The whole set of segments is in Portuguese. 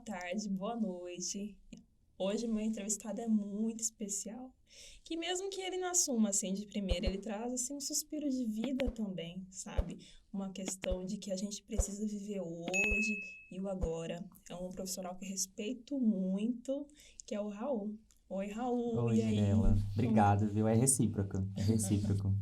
tarde, boa noite. Hoje meu entrevistado é muito especial, que mesmo que ele não assuma assim de primeira, ele traz assim um suspiro de vida também, sabe? Uma questão de que a gente precisa viver o hoje e o agora. É um profissional que eu respeito muito, que é o Raul. Oi, Raul, Oi, e aí? Mirella. Obrigado, viu? É recíproco,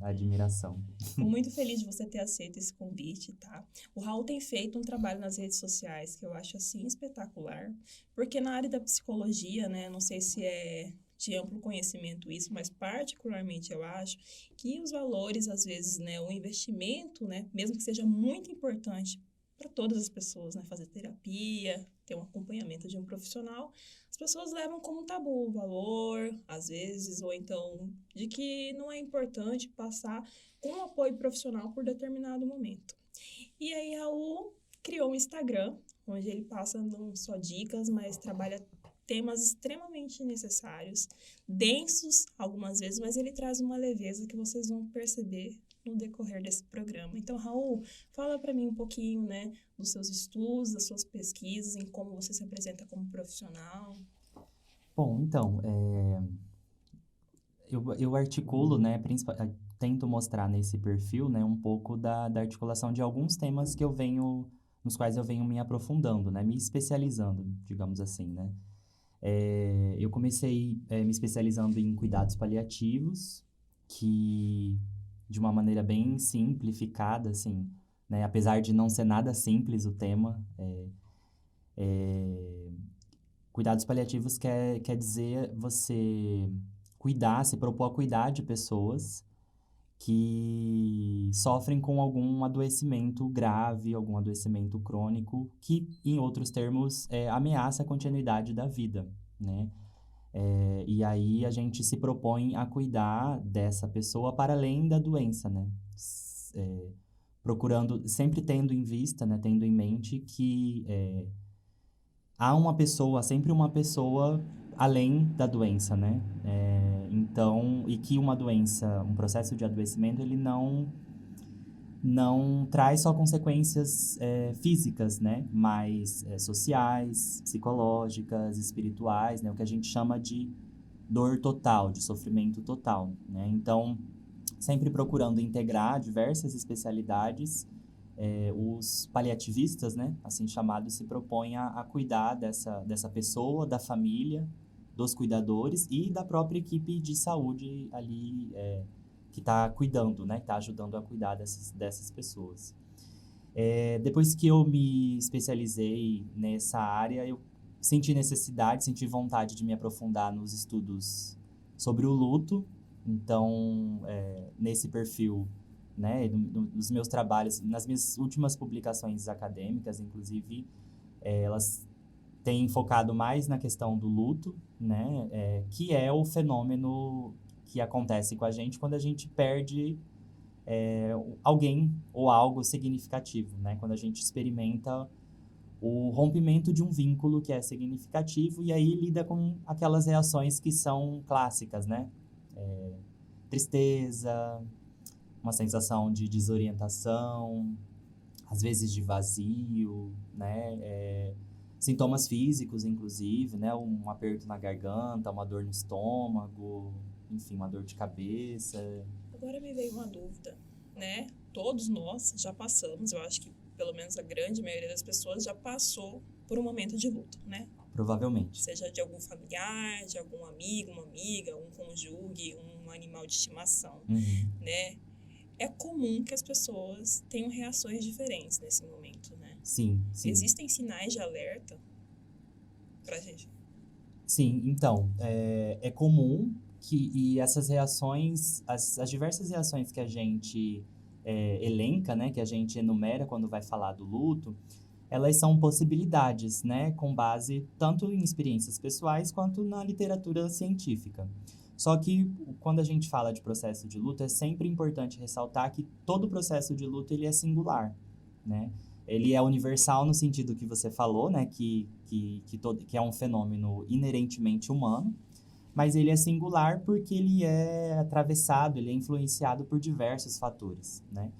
a admiração. Fico muito feliz de você ter aceito esse convite, tá? O Raul tem feito um trabalho nas redes sociais que eu acho assim espetacular, porque na área da psicologia, né, não sei se é de amplo conhecimento isso, mas particularmente eu acho que os valores, às vezes, né, o investimento, né, mesmo que seja muito importante para todas as pessoas, né, fazer terapia, ter um acompanhamento de um profissional, as pessoas levam como um tabu o valor, às vezes, ou então de que não é importante passar com apoio profissional por determinado momento. E aí, Raul criou um Instagram, onde ele passa não só dicas, mas trabalha temas extremamente necessários, densos algumas vezes, mas ele traz uma leveza que vocês vão perceber no decorrer desse programa. Então, Raul, fala para mim um pouquinho, né, dos seus estudos, das suas pesquisas, em como você se apresenta como profissional. Bom, então, eu articulo, né, tento mostrar nesse perfil, né, um pouco da articulação de alguns temas nos quais eu venho me aprofundando, né, me especializando, digamos assim, né. Eu comecei, me especializando em cuidados paliativos, que, de uma maneira bem simplificada, assim, né, apesar de não ser nada simples o tema, é, cuidados paliativos quer dizer você cuidar, se propor a cuidar de pessoas que sofrem com algum adoecimento grave, algum adoecimento crônico, que, em outros termos, ameaça a continuidade da vida, né? E aí a gente se propõe a cuidar dessa pessoa para além da doença, né? Procurando, sempre tendo em vista, né? Tendo em mente que há sempre uma pessoa além da doença, né? Então, e que uma doença, um processo de adoecimento, ele não traz só consequências físicas, né? Mas sociais, psicológicas, espirituais, né? O que a gente chama de dor total, de sofrimento total, né? Então, sempre procurando integrar diversas especialidades, os paliativistas, né, assim chamados, se propõem a cuidar dessa pessoa, da família, dos cuidadores e da própria equipe de saúde ali que está cuidando, né, que está ajudando a cuidar dessas pessoas. Depois que eu me especializei nessa área, eu senti necessidade, senti vontade de me aprofundar nos estudos sobre o luto. Então, nesse perfil, né, nos meus trabalhos, nas minhas últimas publicações acadêmicas, inclusive, elas têm focado mais na questão do luto, né, que é o fenômeno que acontece com a gente quando a gente perde alguém ou algo significativo, né, quando a gente experimenta o rompimento de um vínculo que é significativo e aí lida com aquelas reações que são clássicas, né? Tristeza, uma sensação de desorientação, às vezes de vazio, né? Sintomas físicos, inclusive, né? Um aperto na garganta, uma dor no estômago, enfim, uma dor de cabeça. Agora me veio uma dúvida, né? Todos nós já passamos, eu acho que pelo menos a grande maioria das pessoas já passou por um momento de luto, né? Provavelmente. Seja de algum familiar, de algum amigo, uma amiga, um cônjuge, um animal de estimação, Uhum. né? É comum que as pessoas tenham reações diferentes nesse momento, né? Sim, sim. Existem sinais de alerta pra gente? Sim, então, é comum e essas reações, as diversas reações que a gente elenca, né, que a gente enumera quando vai falar do luto, elas são possibilidades, né, com base tanto em experiências pessoais quanto na literatura científica. Só que quando a gente fala de processo de luto, é sempre importante ressaltar que todo processo de luto ele é singular, né? Ele é universal no sentido que você falou, né, que é um fenômeno inerentemente humano, mas ele é singular porque ele é atravessado, ele é influenciado por diversos fatores, né?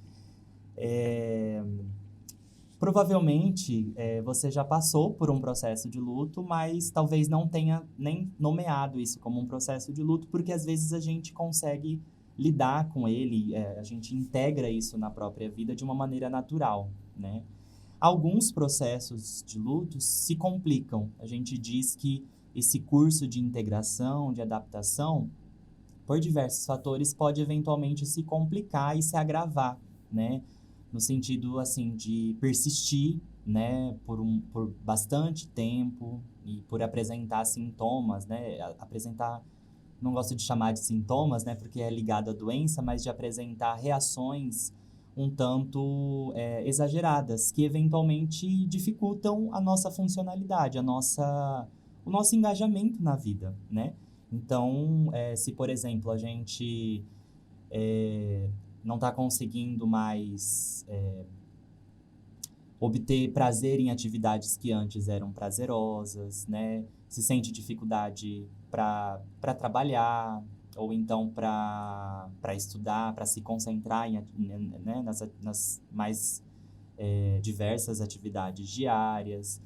Provavelmente, você já passou por um processo de luto, mas talvez não tenha nem nomeado isso como um processo de luto, porque às vezes a gente consegue lidar com ele, a gente integra isso na própria vida de uma maneira natural, né? Alguns processos de luto se complicam. A gente diz que esse curso de integração, de adaptação, por diversos fatores, pode eventualmente se complicar e se agravar, né? No sentido, assim, de persistir, né, por bastante tempo e por apresentar sintomas, né? Apresentar, não gosto de chamar de sintomas, né, porque é ligado à doença, mas de apresentar reações um tanto exageradas, que eventualmente dificultam a nossa funcionalidade, o nosso engajamento na vida, né? Então, se, por exemplo, a gente não está conseguindo mais obter prazer em atividades que antes eram prazerosas, né? Se sente dificuldade para trabalhar, ou então para estudar, para se concentrar né, nas mais diversas atividades diárias,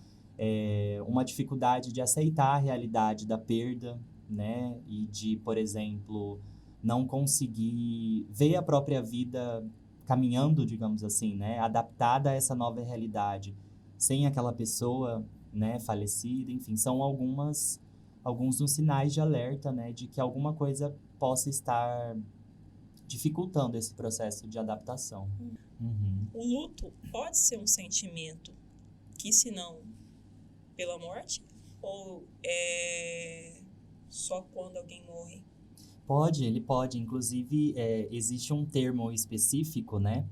uma dificuldade de aceitar a realidade da perda, né? E de, por exemplo, não conseguir ver a própria vida caminhando, digamos assim, né? Adaptada a essa nova realidade, sem aquela pessoa, né, falecida, enfim, são alguns dos sinais de alerta, né, de que alguma coisa possa estar dificultando esse processo de adaptação. Uhum. O luto pode ser um sentimento que, se não pela morte, ou é só quando alguém morre? Ele pode. Inclusive, existe um termo específico, né,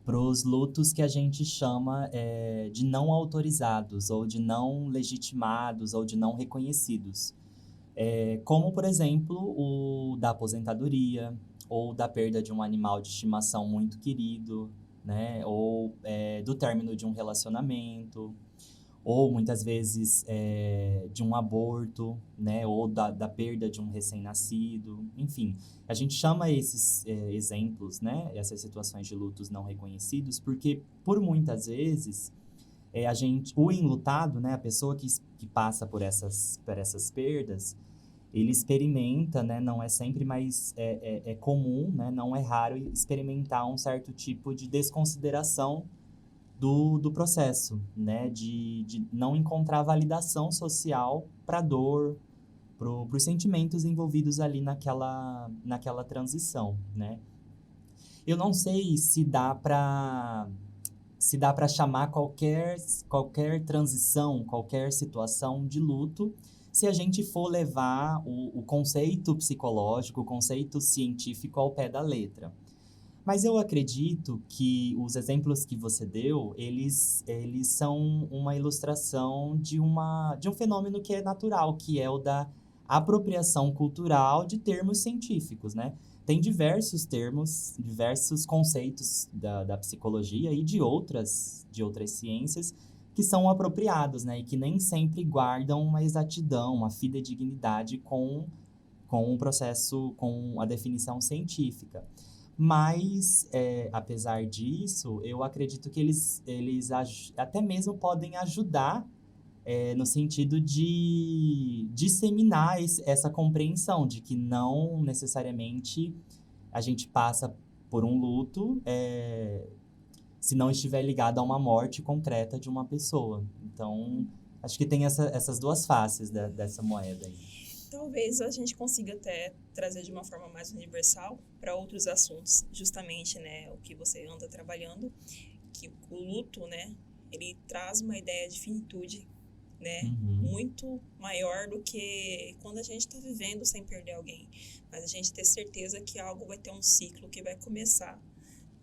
para os lutos que a gente chama de não autorizados, ou de não legitimados, ou de não reconhecidos. Como, por exemplo, o da aposentadoria, ou da perda de um animal de estimação muito querido, né, ou do término de um relacionamento, ou muitas vezes de um aborto, né, ou da perda de um recém-nascido, enfim. A gente chama esses exemplos, né, essas situações de lutos não reconhecidos, porque por muitas vezes o enlutado, né, a pessoa que passa por essas perdas, ele experimenta, né, não é sempre, mas é comum, né, não é raro experimentar um certo tipo de desconsideração do processo, né? De não encontrar validação social para a dor, para os sentimentos envolvidos ali naquela transição, né? Eu não sei se dá para chamar qualquer transição, qualquer situação de luto, se a gente for levar o conceito psicológico, o conceito científico ao pé da letra. Mas eu acredito que os exemplos que você deu, eles são uma ilustração de um fenômeno que é natural, que é o da apropriação cultural de termos científicos, né? Tem diversos termos, diversos conceitos da psicologia e de outras ciências que são apropriados, né? E que nem sempre guardam uma exatidão, uma fidedignidade com o processo, com a definição científica. Mas, apesar disso, eu acredito que eles até mesmo podem ajudar no sentido de disseminar essa compreensão de que não necessariamente a gente passa por um luto se não estiver ligado a uma morte concreta de uma pessoa. Então, acho que tem essas duas faces dessa moeda aí. Talvez a gente consiga até trazer de uma forma mais universal para outros assuntos, justamente, né, o que você anda trabalhando, que o luto, né, ele traz uma ideia de finitude, né, muito maior do que quando a gente está vivendo sem perder alguém, mas a gente ter certeza que algo vai ter um ciclo que vai começar,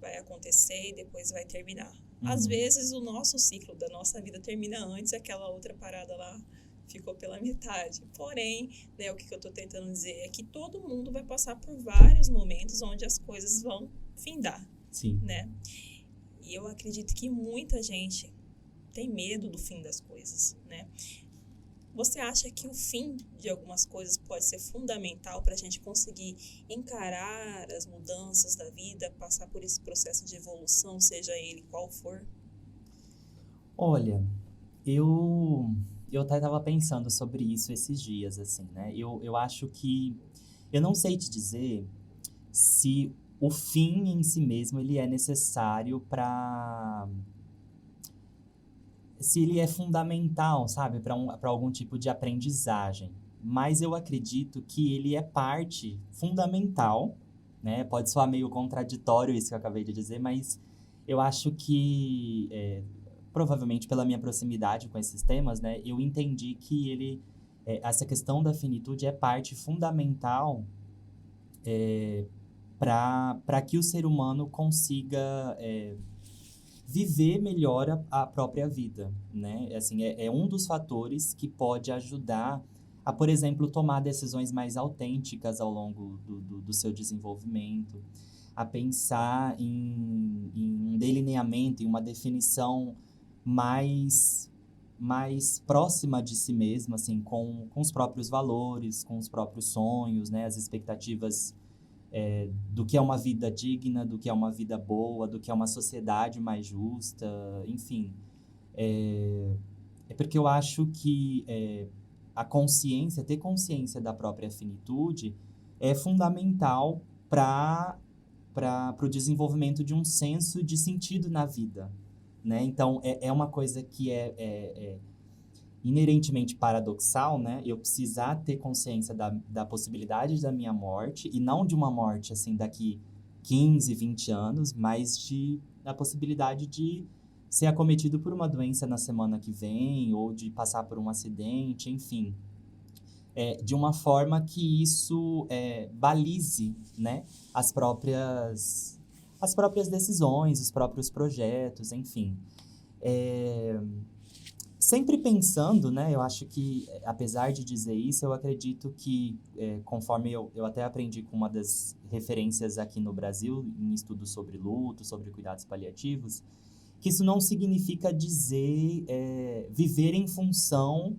vai acontecer e depois vai terminar. Às vezes o nosso ciclo da nossa vida termina antes, aquela outra parada lá ficou pela metade. Porém, né, o que eu estou tentando dizer é que todo mundo vai passar por vários momentos onde as coisas vão findar. Sim. Né? E eu acredito que muita gente tem medo do fim das coisas, né? Você acha que o fim de algumas coisas pode ser fundamental para a gente conseguir encarar as mudanças da vida, passar por esse processo de evolução, seja ele qual for? Olha, eu, eu até estava pensando sobre isso esses dias, assim, né? Eu acho que, eu não sei te dizer se o fim em si mesmo ele é necessário para, se ele é fundamental, sabe, para algum tipo de aprendizagem. Mas eu acredito que ele é parte fundamental, né? Pode soar meio contraditório isso que eu acabei de dizer, mas eu acho que, provavelmente pela minha proximidade com esses temas, né, eu entendi que essa questão da finitude é parte fundamental para que o ser humano consiga viver melhor a própria vida, né? Assim, é um dos fatores que pode ajudar a, por exemplo, tomar decisões mais autênticas ao longo do seu desenvolvimento, a pensar em um delineamento, em uma definição mais próxima de si mesmo, assim, com os próprios valores, com os próprios sonhos, né? As expectativas do que é uma vida digna, do que é uma vida boa, do que é uma sociedade mais justa, enfim. É porque eu acho que a consciência, ter consciência da própria finitude é fundamental para o desenvolvimento de um senso de sentido na vida, né? Então, é uma coisa que é inerentemente paradoxal, né? Eu precisar ter consciência da possibilidade da minha morte, e não de uma morte, assim, daqui 15, 20 anos, mas da possibilidade de ser acometido por uma doença na semana que vem, ou de passar por um acidente, enfim. De uma forma que isso balize, né? As próprias decisões, os próprios projetos, enfim. Sempre pensando, né? Eu acho que, apesar de dizer isso, eu acredito que, conforme eu até aprendi com uma das referências aqui no Brasil, em estudos sobre luto, sobre cuidados paliativos, que isso não significa dizer viver em função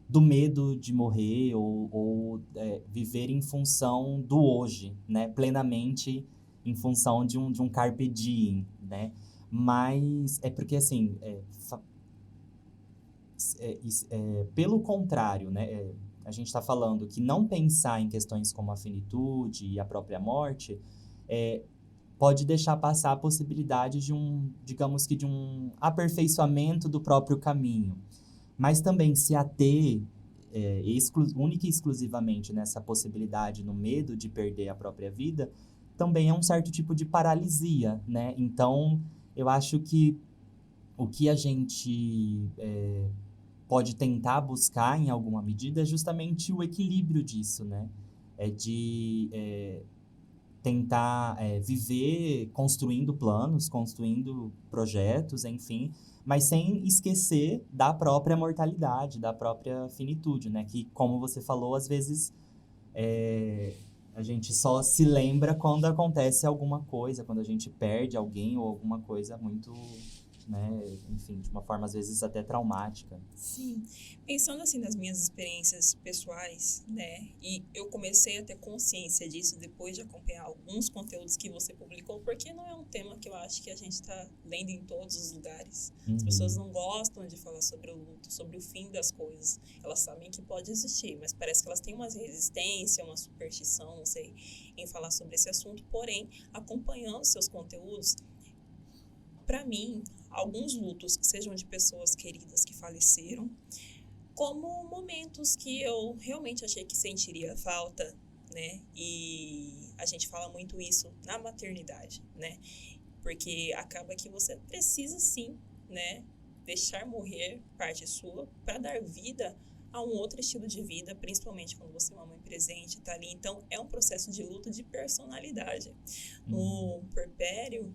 do medo de morrer ou viver em função do hoje, né? Plenamente em função de um carpe diem, né? Mas é porque, assim, pelo contrário, né, a gente está falando que não pensar em questões como a finitude e a própria morte pode deixar passar a possibilidade digamos que de um aperfeiçoamento do próprio caminho. Mas também se ater única e exclusivamente nessa possibilidade, no medo de perder a própria vida, também é um certo tipo de paralisia, né? Então, eu acho que o que a gente pode tentar buscar em alguma medida é justamente o equilíbrio disso, né? De tentar viver construindo planos, construindo projetos, enfim, mas sem esquecer da própria mortalidade, da própria finitude, né? Que, como você falou, às vezes a gente só se lembra quando acontece alguma coisa, quando a gente perde alguém ou alguma coisa muito, né? Enfim, de uma forma às vezes até traumática. Sim, pensando assim nas minhas experiências pessoais, né, e eu comecei a ter consciência disso depois de acompanhar alguns conteúdos que você publicou, porque não é um tema que eu acho que a gente está lendo em todos os lugares. As pessoas não gostam de falar sobre o luto, sobre o fim das coisas. Elas sabem que pode existir, mas parece que elas têm uma resistência, uma superstição, não sei, em falar sobre esse assunto. Porém, acompanhando seus conteúdos, para mim, alguns lutos que sejam de pessoas queridas que faleceram, como momentos que eu realmente achei que sentiria falta, né? E a gente fala muito isso na maternidade, né? Porque acaba que você precisa sim, né, deixar morrer parte sua para dar vida a um outro estilo de vida, principalmente quando você é uma mãe presente, tá ali. Então, é um processo de luto de personalidade. No puerpério,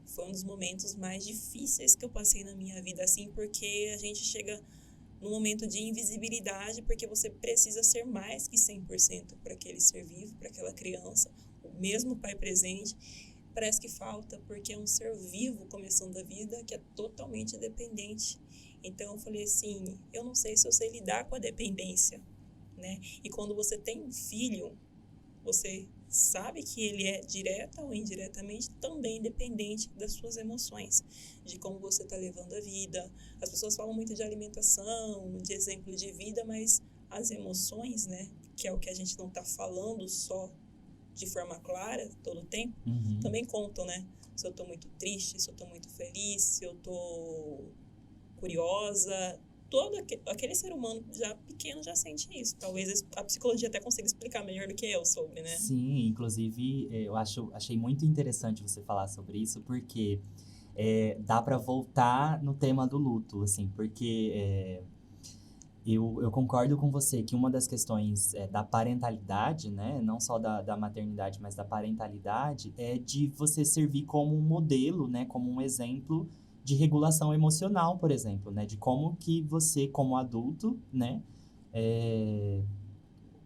foi um dos momentos mais difíceis que eu passei na minha vida, assim, porque a gente chega num momento de invisibilidade, porque você precisa ser mais que 100% para aquele ser vivo, para aquela criança, o mesmo pai presente. Parece que falta, porque é um ser vivo começando a vida que é totalmente dependente. Então, eu falei assim, eu não sei se eu sei lidar com a dependência, né? E quando você tem um filho, você sabe que ele é direta ou indiretamente também dependente das suas emoções, de como você está levando a vida. As pessoas falam muito de alimentação, de exemplo de vida, mas as emoções, né, que é o que a gente não está falando só de forma clara todo o tempo, Uhum. também contam, né? Se eu estou muito triste, se eu estou muito feliz, se eu estou curiosa. Todo aquele ser humano já pequeno já sente isso. Talvez a psicologia até consiga explicar melhor do que eu sobre, né? Sim, inclusive achei muito interessante você falar sobre isso, porque dá para voltar no tema do luto, assim, porque eu concordo com você que uma das questões da parentalidade, né, não só da maternidade, mas da parentalidade, é de você servir como um modelo, né, como um exemplo de regulação emocional, por exemplo, né, de como que você, como adulto, né, é,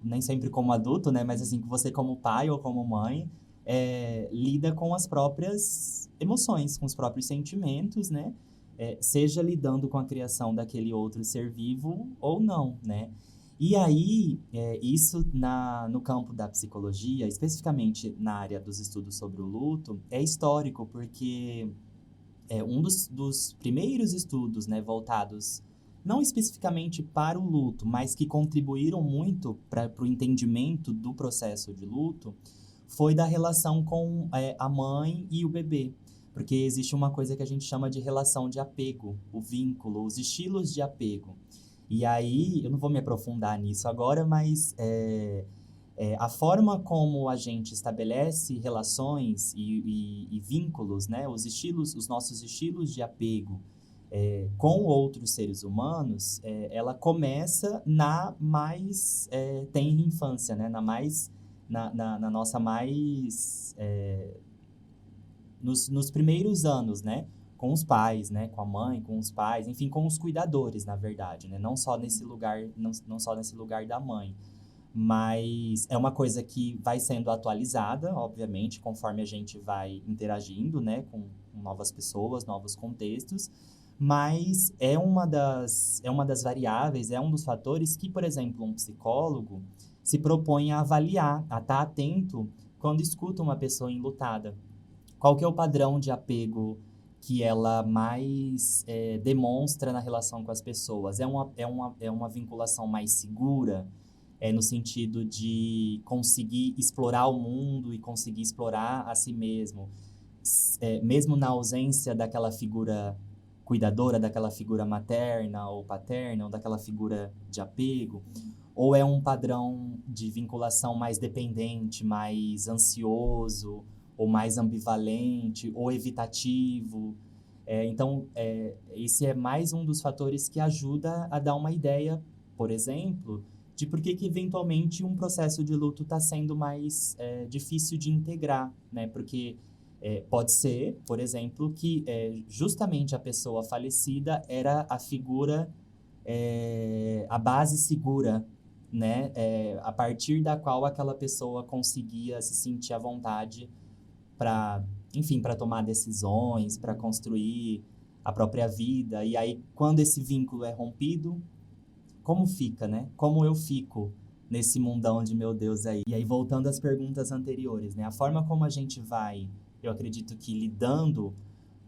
nem sempre como adulto, né, mas assim, que você como pai ou como mãe, lida com as próprias emoções, com os próprios sentimentos, né, seja lidando com a criação daquele outro ser vivo ou não, né? E aí, isso no campo da psicologia, especificamente na área dos estudos sobre o luto, é histórico, porque um dos primeiros estudos, né, voltados não especificamente para o luto, mas que contribuíram muito para o entendimento do processo de luto, foi da relação com a mãe e o bebê. Porque existe uma coisa que a gente chama de relação de apego, o vínculo, os estilos de apego. E aí, eu não vou me aprofundar nisso agora, mas a forma como a gente estabelece relações e vínculos, né, os nossos estilos de apego com outros seres humanos, ela começa na mais tenra infância, né, na nossa mais nos primeiros anos, né? Com os pais, né? Com a mãe, com os pais, enfim, com os cuidadores, na verdade, né? Não só nesse lugar, não só nesse lugar da mãe. Mas é uma coisa que vai sendo atualizada, obviamente, conforme a gente vai interagindo, né? Com novas pessoas, novos contextos. Mas é uma das variáveis, é um dos fatores que, por exemplo, um psicólogo se propõe a avaliar, a estar atento quando escuta uma pessoa enlutada. Qual que é o padrão de apego que ela mais demonstra na relação com as pessoas? É uma vinculação mais segura? No sentido de conseguir explorar o mundo e conseguir explorar a si mesmo, mesmo na ausência daquela figura cuidadora, daquela figura materna ou paterna, ou daquela figura de apego? Ou é um padrão de vinculação mais dependente, mais ansioso, ou mais ambivalente, ou evitativo? Então, esse é mais um dos fatores que ajuda a dar uma ideia, por exemplo, de por que eventualmente um processo de luto está sendo mais difícil de integrar, né? Porque pode ser, por exemplo, que justamente a pessoa falecida era a figura, a base segura, né? A partir da qual aquela pessoa conseguia se sentir à vontade para, enfim, para tomar decisões, para construir a própria vida. E aí, quando esse vínculo é rompido, como fica, né? Como eu fico nesse mundão de meu Deus aí? E aí, voltando às perguntas anteriores, né? A forma como a gente vai, eu acredito que lidando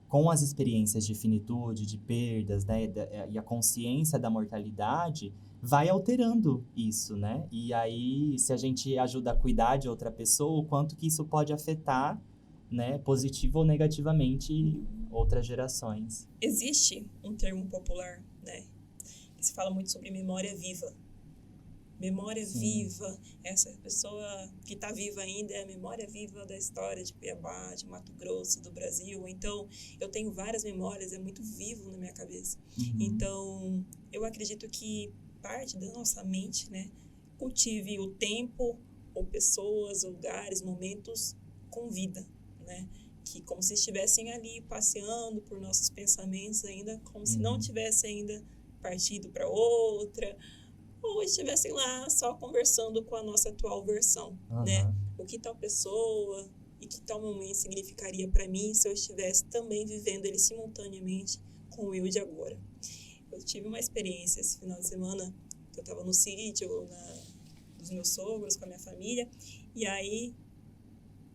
com as experiências de finitude, de perdas, né? E a consciência da mortalidade vai alterando isso, né? E aí, se a gente ajuda a cuidar de outra pessoa, o quanto que isso pode afetar, né? Positivo ou negativamente outras gerações. Existe um termo popular, né? Que se fala muito sobre memória viva. Memória Sim. viva, essa pessoa que está viva ainda é a memória viva da história de Cuiabá, de Mato Grosso, do Brasil. Então, eu tenho várias memórias, é muito vivo na minha cabeça. Uhum. Então, eu acredito que parte da nossa mente, né, cultive o tempo, ou pessoas, lugares, momentos com vida, né? Que como se estivessem ali passeando por nossos pensamentos ainda, como se não tivesse ainda partido para outra, ou estivessem lá só conversando com a nossa atual versão, né? O que tal pessoa e que tal momento significaria para mim se eu estivesse também vivendo ele simultaneamente com o eu de agora. Eu tive uma experiência esse final de semana, que eu estava no sítio dos meus sogros, com a minha família, e aí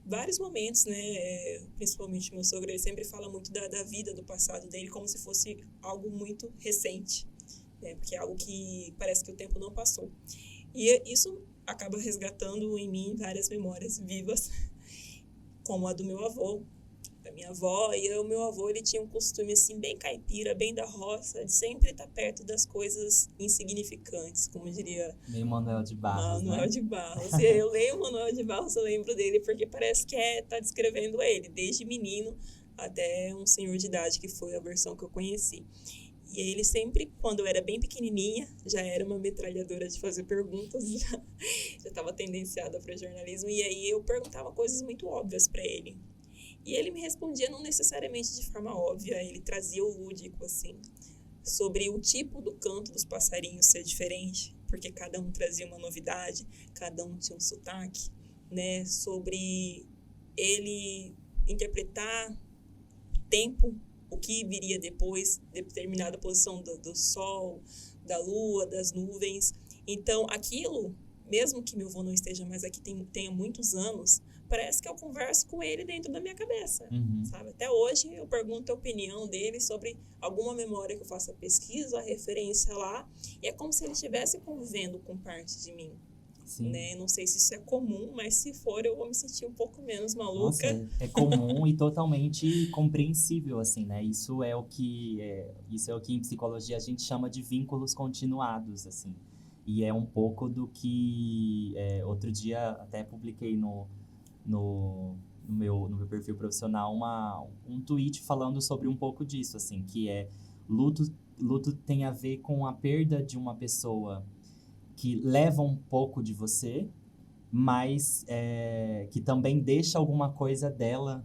vários momentos, né? Principalmente meu sogro, ele sempre fala muito da vida, do passado dele, como se fosse algo muito recente, né? Porque é algo que parece que o tempo não passou. E isso acaba resgatando em mim várias memórias vivas, como a do meu avô, da minha avó. E o meu avô, ele tinha um costume assim bem caipira, bem da roça, de sempre estar perto das coisas insignificantes, como diria Meio Manuel de Barros, Manuel né? de Barros. E eu leio Manuel de Barros, eu lembro dele porque parece que tá descrevendo ele, desde menino até um senhor de idade, que foi a versão que eu conheci. E ele sempre, quando eu era bem pequenininha, já era uma metralhadora de fazer perguntas, já estava tendenciada para jornalismo, e aí eu perguntava coisas muito óbvias para ele. E ele me respondia não necessariamente de forma óbvia, ele trazia o lúdico, assim, sobre o tipo do canto dos passarinhos ser diferente, porque cada um trazia uma novidade, cada um tinha um sotaque, né? Sobre ele interpretar tempo, o que viria depois, determinada posição do sol, da lua, das nuvens. Então, aquilo, mesmo que meu avô não esteja mais aqui, tenha muitos anos, parece que eu converso com ele dentro da minha cabeça, sabe? Até hoje eu pergunto a opinião dele sobre alguma memória que eu faça pesquisa, a referência lá, e é como se ele estivesse convivendo com parte de mim. Sim. Né? Não sei se isso é comum, mas se for, eu vou me sentir um pouco menos maluca. Nossa, é comum e totalmente compreensível, assim, né? Isso é o que em psicologia a gente chama de vínculos continuados, assim. E é um pouco do que outro dia até publiquei no meu perfil profissional um tweet falando sobre um pouco disso, assim, que luto tem a ver com a perda de uma pessoa que leva um pouco de você, mas que também deixa alguma coisa dela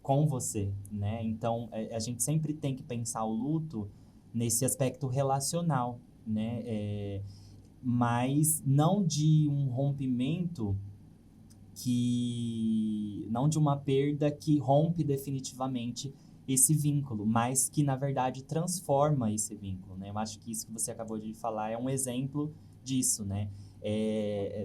com você, né? Então, a gente sempre tem que pensar o luto nesse aspecto relacional, né? Mas não de um rompimento não de uma perda que rompe definitivamente esse vínculo, mas que, na verdade, transforma esse vínculo, né? Eu acho que isso que você acabou de falar é um exemplo disso, né?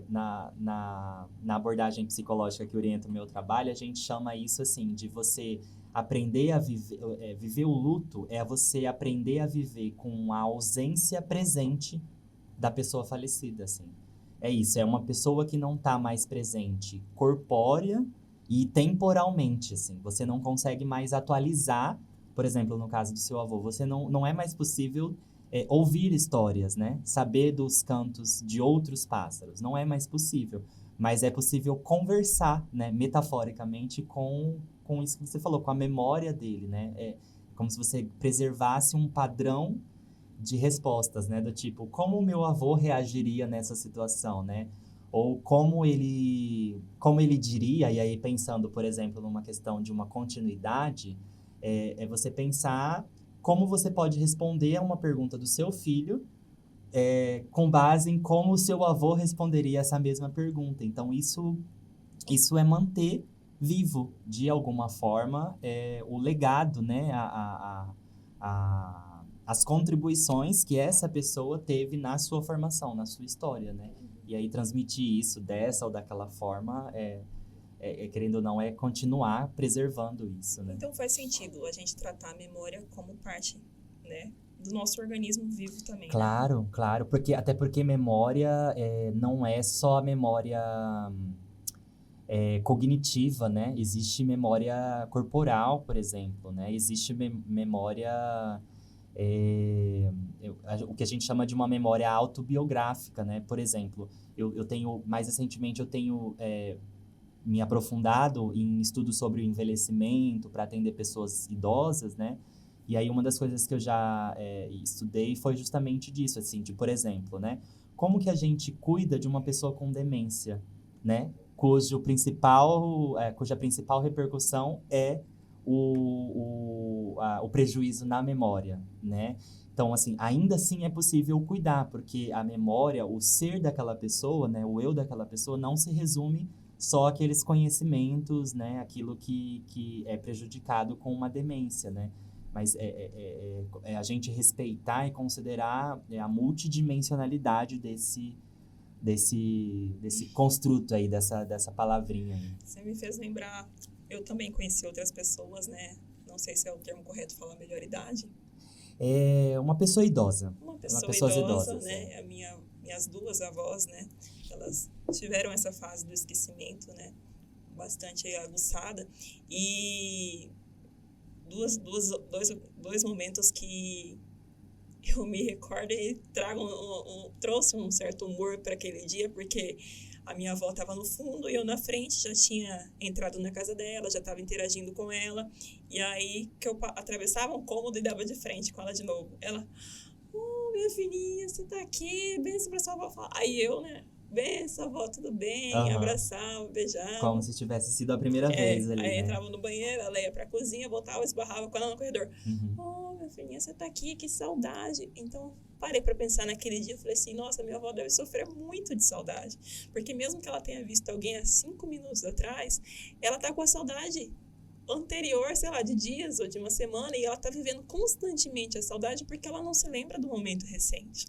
Na abordagem psicológica que orienta o meu trabalho, a gente chama isso, assim, de você aprender a viver o luto, é você aprender a viver com a ausência presente da pessoa falecida, assim. É isso, é uma pessoa que não está mais presente corpórea e temporalmente, assim. Você não consegue mais atualizar, por exemplo, no caso do seu avô, você não é mais possível ouvir histórias, né? Saber dos cantos de outros pássaros, não é mais possível. Mas é possível conversar, né, metaforicamente, com isso que você falou, com a memória dele, né? É como se você preservasse um padrão de respostas, né? Do tipo, como o meu avô reagiria nessa situação, né? Ou como ele diria, e aí pensando, por exemplo, numa questão de uma continuidade, é você pensar como você pode responder a uma pergunta do seu filho com base em como o seu avô responderia essa mesma pergunta. Então, isso é manter vivo, de alguma forma, o legado, né? As contribuições que essa pessoa teve na sua formação, na sua história, né? E aí transmitir isso dessa ou daquela forma, querendo ou não, é continuar preservando isso, né? Então faz sentido a gente tratar a memória como parte, né, do nosso organismo vivo também. Claro, né? Claro, até porque memória não é só a memória cognitiva, né? Existe memória corporal, por exemplo, né? Existe memória o que a gente chama de uma memória autobiográfica, né? Por exemplo, mais recentemente eu tenho me aprofundado em estudos sobre o envelhecimento para atender pessoas idosas, né? E aí uma das coisas que eu já estudei foi justamente disso, assim, de, por exemplo, né? Como que a gente cuida de uma pessoa com demência, né? Cuja principal repercussão é o prejuízo na memória, né? Então, assim, ainda assim é possível cuidar, porque a memória, o ser daquela pessoa, né? O eu daquela pessoa não se resume só aqueles conhecimentos, né? Aquilo que é prejudicado com uma demência, né? Mas é a gente respeitar e considerar a multidimensionalidade desse construto aí, dessa palavrinha aí. Você me fez lembrar, eu também conheci outras pessoas, né? Não sei se é o termo correto falar melhor idade. É uma pessoa idosa. Uma pessoa pessoas idosa, idosas, né? Minhas duas avós, né? Elas tiveram essa fase do esquecimento, né? Bastante aguçada. E dois momentos que eu me recordo e trouxe um certo humor para aquele dia, porque a minha avó estava no fundo e eu na frente, já tinha entrado na casa dela, já estava interagindo com ela. E aí que eu atravessava um cômodo e dava de frente com ela de novo. Ela, minha filhinha, você tá aqui, benção pra sua avó. Aí eu, né, benção, avó, tudo bem? Abraçava, beijava. Como se tivesse sido a primeira vez ali, aí né? entrava no banheiro, ela ia pra cozinha, voltava, esbarrava com ela no corredor. Minha filhinha, você tá aqui, que saudade. Então, parei pra pensar naquele dia, eu falei assim, nossa, minha avó deve sofrer muito de saudade. Porque mesmo que ela tenha visto alguém há 5 minutos atrás, ela tá com a saudade anterior, sei lá, de dias ou de uma semana, e ela tá vivendo constantemente a saudade porque ela não se lembra do momento recente.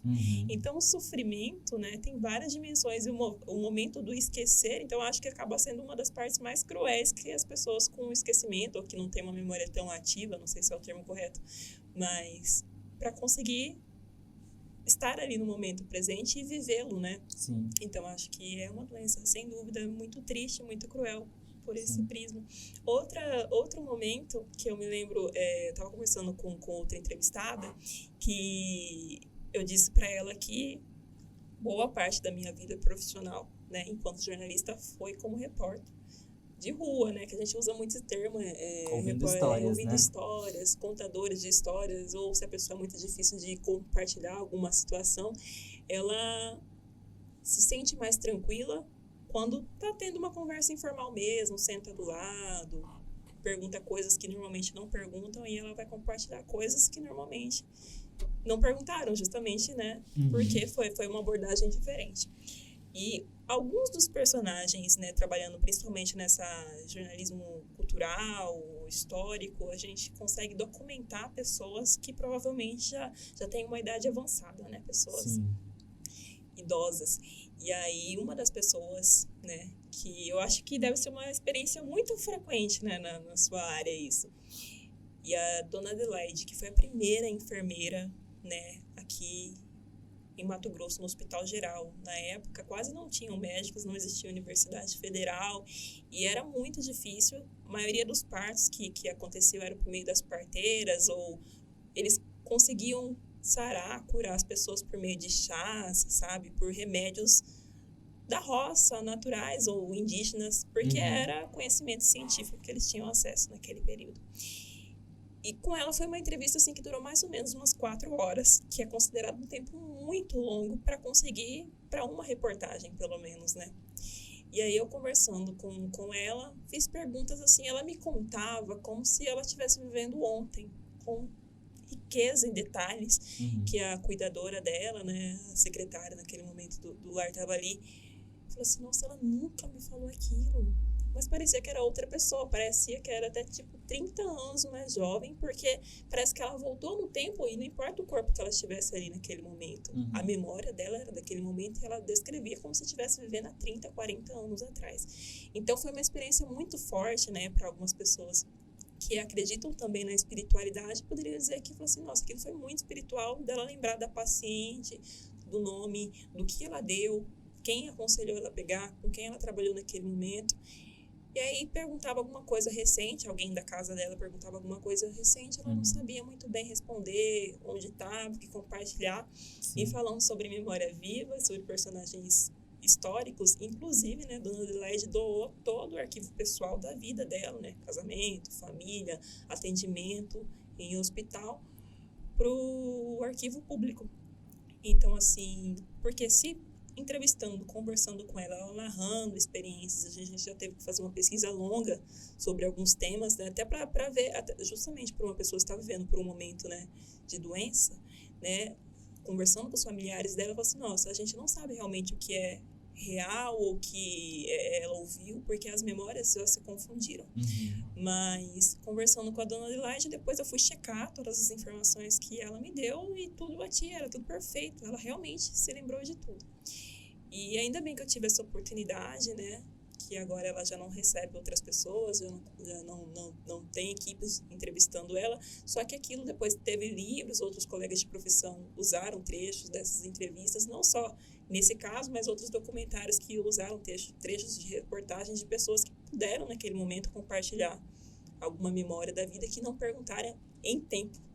Então, o sofrimento, né, tem várias dimensões, e o momento do esquecer, então, eu acho que acaba sendo uma das partes mais cruéis que as pessoas com esquecimento, ou que não tem uma memória tão ativa, não sei se é o termo correto, mas para conseguir estar ali no momento presente e vivê-lo, né? Sim. Então, acho que é uma doença, sem dúvida, muito triste, muito cruel por esse prisma. Outro momento que eu me lembro, eu estava conversando com outra entrevistada, que eu disse para ela que boa parte da minha vida profissional, né, enquanto jornalista, foi como repórter de rua, né, que a gente usa muito esse termo, ouvindo histórias, contadores de histórias, ou se a pessoa é muito difícil de compartilhar alguma situação, ela se sente mais tranquila quando tá tendo uma conversa informal mesmo, senta do lado, pergunta coisas que normalmente não perguntam, e ela vai compartilhar coisas que normalmente não perguntaram, justamente, né? Porque foi uma abordagem diferente. E alguns dos personagens, né, trabalhando principalmente nessa jornalismo cultural, histórico, a gente consegue documentar pessoas que provavelmente já têm uma idade avançada, né? Pessoas idosas. E aí, uma das pessoas, né, que eu acho que deve ser uma experiência muito frequente, né, na sua área, isso. E a Dona Adelaide, que foi a primeira enfermeira, né, aqui em Mato Grosso, no Hospital Geral. Na época, quase não tinham médicos, não existia Universidade Federal, e era muito difícil. A maioria dos partos que aconteceu era por meio das parteiras, ou eles conseguiam sarar, curar as pessoas por meio de chás, sabe? Por remédios da roça, naturais ou indígenas, porque era conhecimento científico que eles tinham acesso naquele período. E com ela foi uma entrevista assim que durou mais ou menos umas 4 horas, que é considerado um tempo muito longo para conseguir, para uma reportagem pelo menos, né? E aí eu conversando com ela, fiz perguntas assim, ela me contava como se ela estivesse vivendo ontem, com riqueza em detalhes, que a cuidadora dela, né, a secretária naquele momento do lar estava ali, falou assim, nossa, ela nunca me falou aquilo, mas parecia que era outra pessoa, parecia que era até tipo 30 anos mais jovem, porque parece que ela voltou no tempo e não importa o corpo que ela estivesse ali naquele momento, a memória dela era daquele momento e ela descrevia como se estivesse vivendo há 30, 40 anos atrás. Então foi uma experiência muito forte, né, para algumas pessoas que acreditam também na espiritualidade, poderia dizer que, assim, nossa, aquilo foi muito espiritual, dela lembrar da paciente, do nome, do que ela deu, quem aconselhou ela a pegar, com quem ela trabalhou naquele momento. E aí perguntava alguma coisa recente, alguém da casa dela perguntava alguma coisa recente, ela não sabia muito bem responder, onde estava, o que compartilhar. E falando sobre memória viva, sobre personagens históricos, inclusive, né, Dona Adelaide doou todo o arquivo pessoal da vida dela, né, casamento, família, atendimento em hospital, para o arquivo público. Então, assim, porque se entrevistando, conversando com ela, ela narrando experiências, a gente já teve que fazer uma pesquisa longa sobre alguns temas, né, até para ver, justamente para uma pessoa que está vivendo por um momento, né, de doença, né, conversando com os familiares dela, ela falou assim, nossa, a gente não sabe realmente o que é real ou que ela ouviu, porque as memórias já se confundiram. Mas, conversando com a Dona Adelaide, depois eu fui checar todas as informações que ela me deu e tudo batia, era tudo perfeito. Ela realmente se lembrou de tudo. E ainda bem que eu tive essa oportunidade, né? Que agora ela já não recebe outras pessoas, já não tem equipes entrevistando ela. Só que aquilo depois teve livros, outros colegas de profissão usaram trechos dessas entrevistas, não só nesse caso, mas outros documentários que usaram trechos de reportagens de pessoas que puderam, naquele momento, compartilhar alguma memória da vida que não perguntaram em tempo.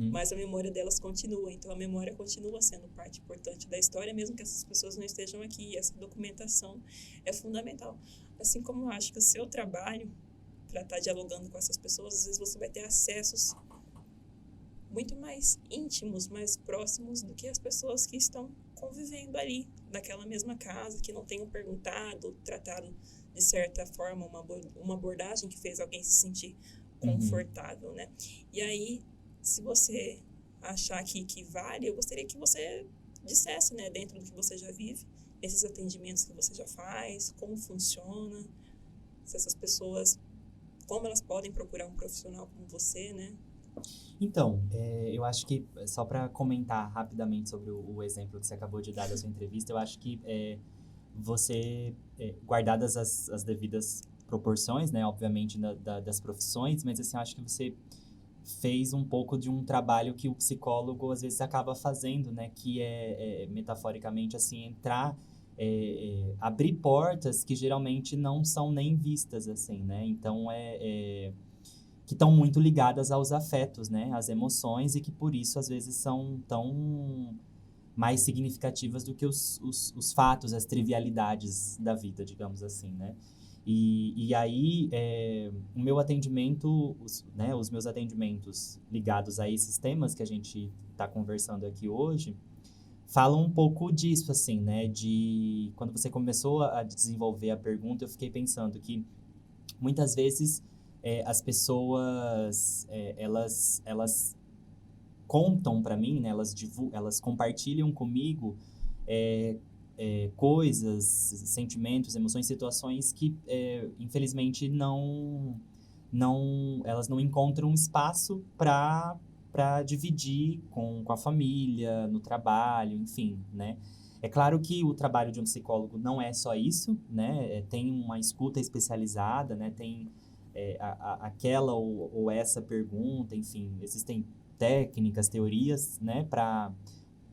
Mas a memória delas continua, então a memória continua sendo parte importante da história, mesmo que essas pessoas não estejam aqui, e essa documentação é fundamental. Assim como eu acho que o seu trabalho, para estar dialogando com essas pessoas, às vezes você vai ter acessos muito mais íntimos, mais próximos do que as pessoas que estão convivendo ali, naquela mesma casa, que não tenham perguntado, tratado de certa forma, uma abordagem que fez alguém se sentir confortável, né? E aí, se você achar que vale, eu gostaria que você dissesse, né, dentro do que você já vive, esses atendimentos que você já faz, como funciona, se essas pessoas, como elas podem procurar um profissional como você, né? Então, eu acho que, só para comentar rapidamente sobre o exemplo que você acabou de dar da sua entrevista, eu acho que você, guardadas as devidas proporções, né, obviamente, das profissões, mas assim, eu acho que você fez um pouco de um trabalho que o psicólogo às vezes acaba fazendo, né? Que metaforicamente, assim, entrar, abrir portas que geralmente não são nem vistas, assim, né? Então, que estão muito ligadas aos afetos, né? Às emoções e que, por isso, às vezes são tão mais significativas do que os fatos, as trivialidades da vida, digamos assim, né? E aí, o meu atendimento, os meus atendimentos ligados a esses temas que a gente está conversando aqui hoje, falam um pouco disso, assim, né? De quando você começou a desenvolver a pergunta, eu fiquei pensando que muitas vezes as pessoas, elas contam para mim, né? Elas compartilham comigo coisas, sentimentos, emoções, situações que, infelizmente, elas não encontram espaço para dividir com a família, no trabalho, enfim, né? É claro que o trabalho de um psicólogo não é só isso, né? Tem uma escuta especializada, né? Tem aquela ou essa pergunta, enfim, existem técnicas, teorias, né? Para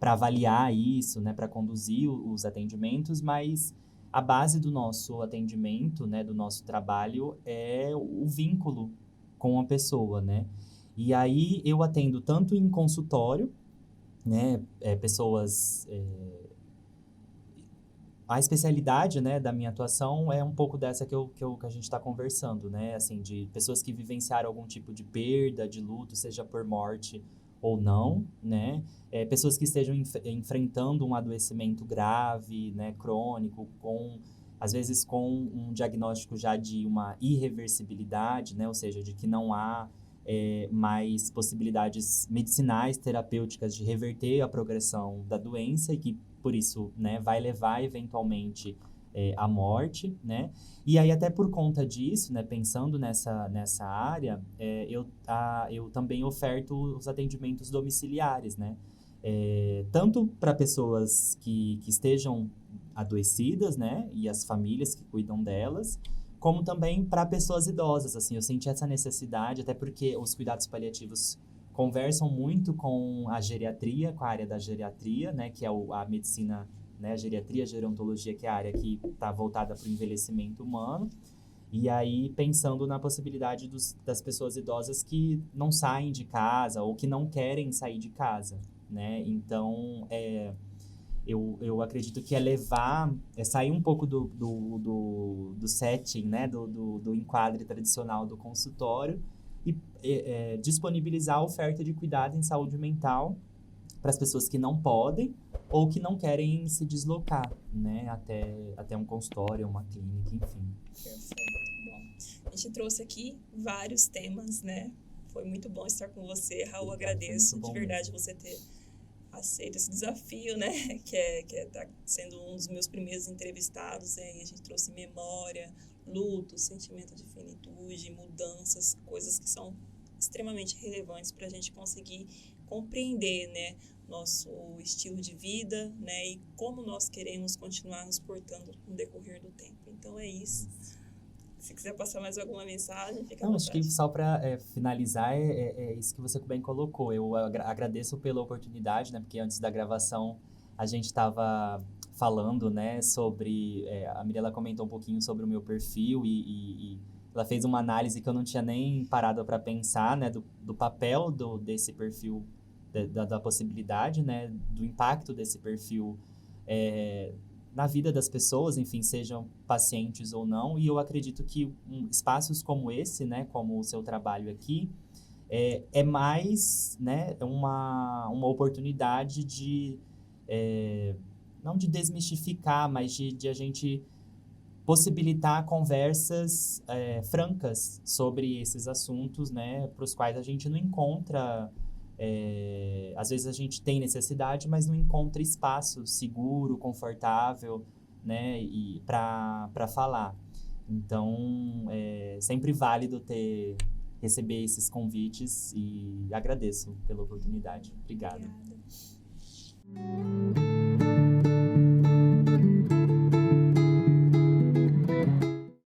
avaliar isso, né, para conduzir os atendimentos, mas a base do nosso atendimento, né, do nosso trabalho é o vínculo com a pessoa, né? E aí eu atendo tanto em consultório, né, pessoas... A especialidade, né, da minha atuação é um pouco dessa que a gente está conversando, né? Assim, de pessoas que vivenciaram algum tipo de perda, de luto, seja por morte ou não, né? Pessoas que estejam enfrentando um adoecimento grave, né, crônico, às vezes com um diagnóstico já de uma irreversibilidade, né? Ou seja, de que não há mais possibilidades medicinais, terapêuticas de reverter a progressão da doença e que, por isso, né, vai levar eventualmente à morte, né? E aí, até por conta disso, né, pensando nessa área, eu também oferto os atendimentos domiciliares, né? Tanto para pessoas que estejam adoecidas, né? E as famílias que cuidam delas, como também para pessoas idosas, assim. Eu senti essa necessidade, até porque os cuidados paliativos conversam muito com a geriatria, com a área da geriatria, né, que é a medicina, né, a geriatria, a gerontologia, que é a área que está voltada para o envelhecimento humano. E aí, pensando na possibilidade das pessoas idosas que não saem de casa ou que não querem sair de casa, né? Então, eu acredito que sair um pouco do setting, né, do enquadre tradicional do consultório e disponibilizar a oferta de cuidado em saúde mental para as pessoas que não podem ou que não querem se deslocar, né, até um consultório, uma clínica, enfim. Perfeito. Bom, a gente trouxe aqui vários temas, né? Foi muito bom estar com você, Raul. Obrigado, Agradeço de verdade mesmo. você ter aceito esse desafio, né? Que tá sendo um dos meus primeiros entrevistados. Aí a gente trouxe memória, luto, sentimento de finitude, mudanças, coisas que são extremamente relevantes para a gente conseguir compreender, né, nosso estilo de vida, né? E como nós queremos continuar nos portando no decorrer do tempo. Então é isso. Se quiser passar mais alguma mensagem, fica à Não, vontade. acho que só para finalizar, é isso que você bem colocou. Eu agradeço pela oportunidade, né? Porque antes da gravação a gente estava falando, né, sobre... a Mirella comentou um pouquinho sobre o meu perfil e ela fez uma análise que eu não tinha nem parado para pensar, né, do papel desse perfil, da possibilidade, né, do impacto desse perfil na vida das pessoas, enfim, sejam pacientes ou não. E eu acredito que espaços como esse, né, como o seu trabalho aqui, é mais, né, uma oportunidade de, não de desmistificar, mas de a gente possibilitar conversas francas sobre esses assuntos, né, para os quais a gente não encontra... às vezes a gente tem necessidade, mas não encontra espaço seguro, confortável, né, e para falar. Então, é sempre válido receber esses convites e agradeço pela oportunidade. Obrigado. Obrigada.